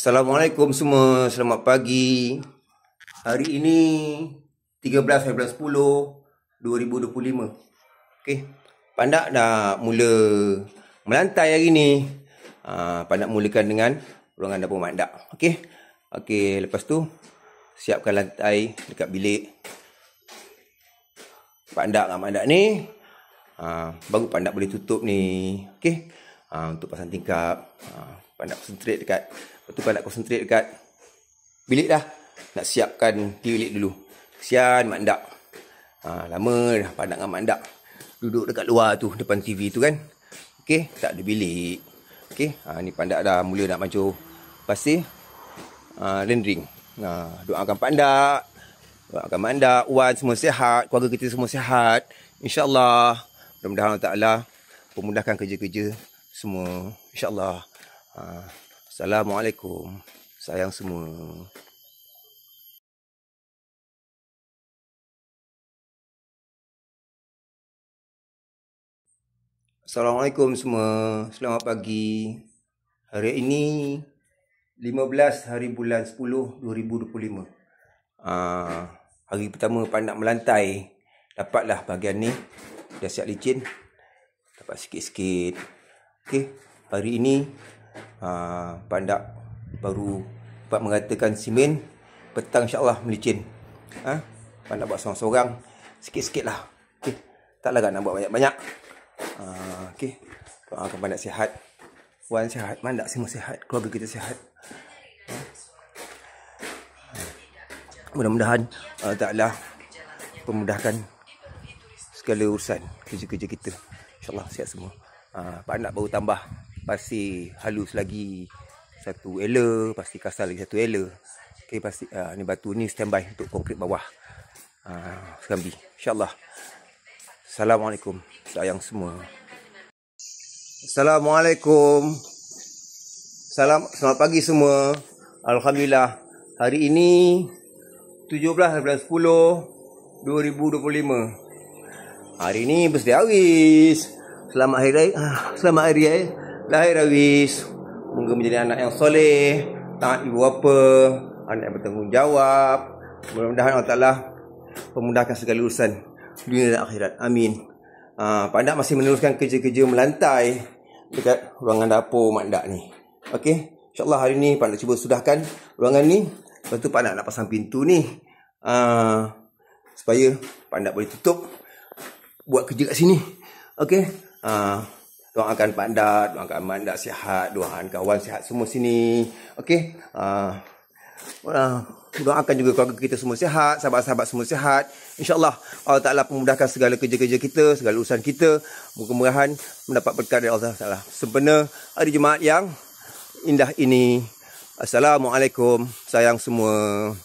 Assalamualaikum semua, selamat pagi. Hari ini 13 bulan 10 2025. Okey, Pandak dah mula melantai hari ni. Pandak mulakan dengan ruangan dapur Mak Dak. Okey, lepas tu siapkan lantai dekat bilik Pandak dengan Mak Dak ni. Baru Pandak boleh tutup ni. Okey, untuk pasang tingkap. Pandak konsentrate dekat, lepas tu Pandak konsentrate dekat bilik dah. Nak siapkan bilik dulu. Kesian Mak Dak. Lama dah Pandak dengan Mak Dak duduk dekat luar tu, depan TV tu kan. Okey, tak ada bilik. Okey, ni Pandak dah mula nak mancur pasir rendering. Doakan Pandak, doakan Mak Dak, Wan semua sihat, keluarga kita semua sihat. InsyaAllah, mudah-mudahan Allah Ta'ala pemudahkan kerja-kerja semua. InsyaAllah. Assalamualaikum. Sayang semua. Assalamualaikum semua. Selamat pagi. Hari ini 15 hari bulan 10 2025. Hari pertama Pandak melantai. Dapatlah bahagian ni. Dah siap licin. Dapat sikit-sikit. Okey, hari ini Pandak baru dapat mengatakan simen. Petang insyaAllah melicin. Pandak buat seorang-seorang. Sikit-sikit lah. Okey, taklah nak buat banyak-banyak. Okey, doakan Pandak sihat, Wan sihat, Mak Dak semua sihat, keluarga kita sihat. Mudah-mudahan Allah Ta'ala pemudahkan segala urusan kerja-kerja kita. InsyaAllah sihat semua. Pandak baru tambah pasir halus lagi satu ela, pasti kasar lagi satu ela. Okey, pasti ni batu ni standby untuk konkrit bawah. Serambi. InsyaAllah. Assalamualaikum. Sayang semua. Assalamualaikum. Selamat pagi semua. Alhamdulillah. Hari ini 17 bulan 10 2025. Hari ini birthday Awis. Selamat hari raya. Selamat hari raya lahir Awis. Moga menjadi anak yang soleh, taat ibu bapa, anak yang bertanggungjawab. Mudah-mudahan Allah Ta'ala pemudahkan segala urusan dunia dan akhirat. Amin. Pandak masih meneruskan kerja-kerja melantai dekat ruangan dapur Mak Dak ni. Okey, InsyaAllah hari ni Pandak cuba sudahkan ruangan ni. Lepas tu Pandak nak pasang pintu ni, supaya Pandak boleh tutup, buat kerja kat sini. Okey, doakan Pandak, doakan Mak Dak sihat, doakan kawan sihat semua sini. Okey, doakan juga keluarga kita semua sihat, sahabat-sahabat semua sihat. InsyaAllah Allah Ta'ala pemudahkan segala kerja-kerja kita, segala urusan kita. Mudah-mudahan mendapat berkat dari Allah Ta'ala sempena hari Jumaat yang indah ini. Assalamualaikum. Sayang semua.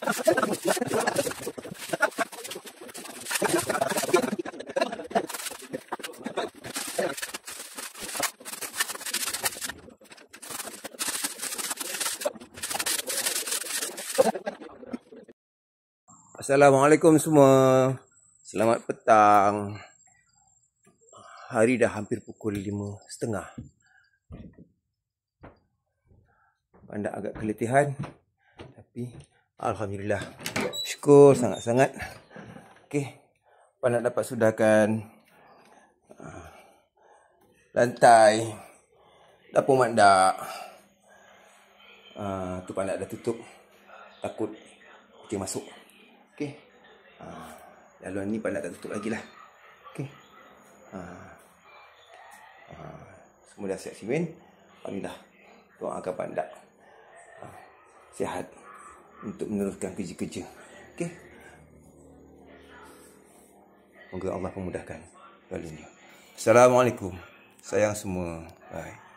Assalamualaikum semua. Selamat petang. Hari dah hampir pukul 5.30. Pandak agak keletihan, tapi alhamdulillah. Syukur sangat-sangat. Okey. Pandak dapat sudahkan lantai dapur mandak. Tu pandak dah tutup. Takut kucing masuk. Okey. Laluan ni pandak tak tutup lagi lah. Okey. Semua dah siap simen. Alhamdulillah. Doakan pandak sihat untuk meneruskan kerja-kerja. Okey. Moga Allah memudahkan lalunya. Assalamualaikum. Sayang semua. Bye.